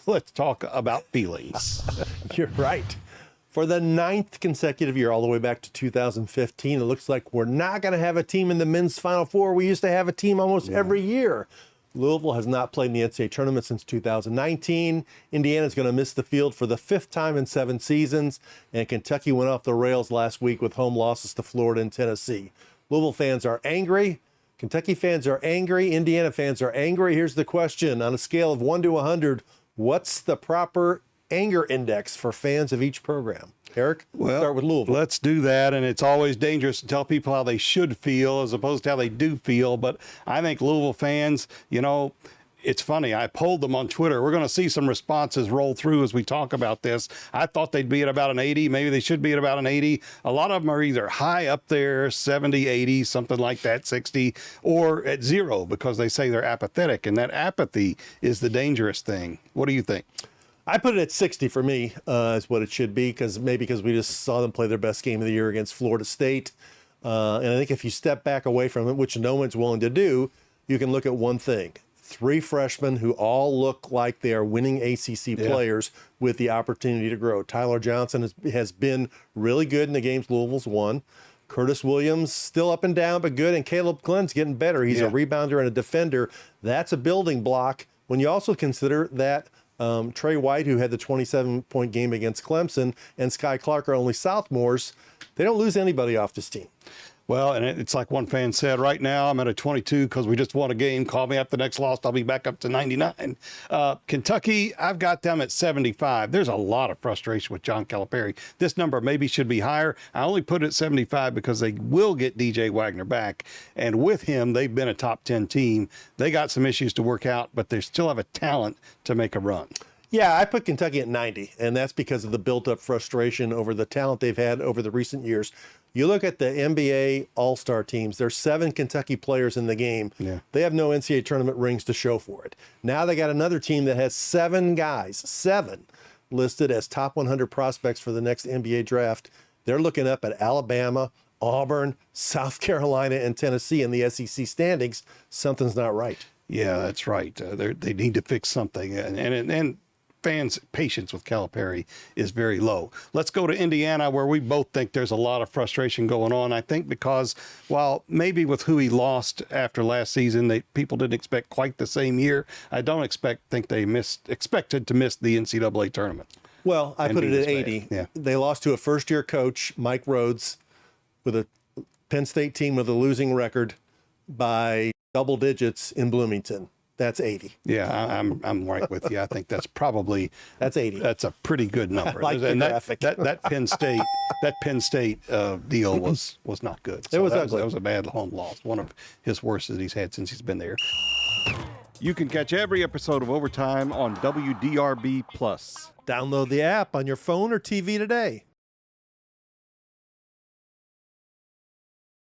let's talk about feelings. You're right. For the 9th consecutive year, all the way back to 2015, it looks like we're not going to have a team in the men's Final Four. We used to have a team almost every year. Louisville has not played in the NCAA tournament since 2019. Indiana's going to miss the field for the 5th time in 7 seasons. And Kentucky went off the rails last week with home losses to Florida and Tennessee. Louisville fans are angry. Kentucky fans are angry. Indiana fans are angry. Here's the question. On a scale of 1 to 100, what's the proper anger index for fans of each program? Eric, Well, start with Louisville. let's do that. And it's always dangerous to tell people how they should feel as opposed to how they do feel. But I think Louisville fans, it's funny. I polled them on Twitter. We're going to see some responses roll through as we talk about this. I thought they'd be at about an 80. Maybe they should be at about an 80. A lot of them are either high up there, 70, 80, something like that, 60, or at 0 because they say they're apathetic. And that apathy is the dangerous thing. What do you think? I put it at 60 for me, is what it should be, because we just saw them play their best game of the year against Florida State. And I think if you step back away from it, which no one's willing to do, you can look at one thing. 3 freshmen who all look like they are winning ACC players with the opportunity to grow. Tyler Johnson has been really good in the games Louisville's won. Curtis Williams, still up and down, but good. And Caleb Glenn's getting better. He's a rebounder and a defender. That's a building block. When you also consider that Trey White, who had the 27-point game against Clemson, and Sky Clark are only sophomores, they don't lose anybody off this team. Well, and it's like one fan said, right now I'm at a 22 because we just won a game. Call me after the next loss. I'll be back up to 99. Kentucky, I've got them at 75. There's a lot of frustration with John Calipari. This number maybe should be higher. I only put it at 75 because they will get DJ Wagner back. And with him, they've been a top 10 team. They got some issues to work out, but they still have a talent to make a run. Yeah, I put Kentucky at 90, and that's because of the built-up frustration over the talent they've had over the recent years. You look at the NBA All-Star teams, there's 7 Kentucky players in the game. Yeah. They have no NCAA tournament rings to show for it. Now they got another team that has 7 guys, 7, listed as top 100 prospects for the next NBA draft. They're looking up at Alabama, Auburn, South Carolina, and Tennessee in the SEC standings. Something's not right. Yeah, that's right. They need to fix something. And fans' patience with Calipari is very low. Let's go to Indiana, where we both think there's a lot of frustration going on. I think because, while maybe with who he lost after last season, people didn't expect quite the same year. I don't think they expected to miss the NCAA tournament. Well, I put it at 80. Yeah. They lost to a first-year coach, Mike Rhodes, with a Penn State team with a losing record by double digits in Bloomington. That's 80. Yeah, I'm right with you. I think that's 80. That's a pretty good number. I like the graphic. That Penn State deal was not good. So it was ugly. That was a bad home loss. One of his worst that he's had since he's been there. You can catch every episode of Overtime on WDRB+. Download the app on your phone or TV today.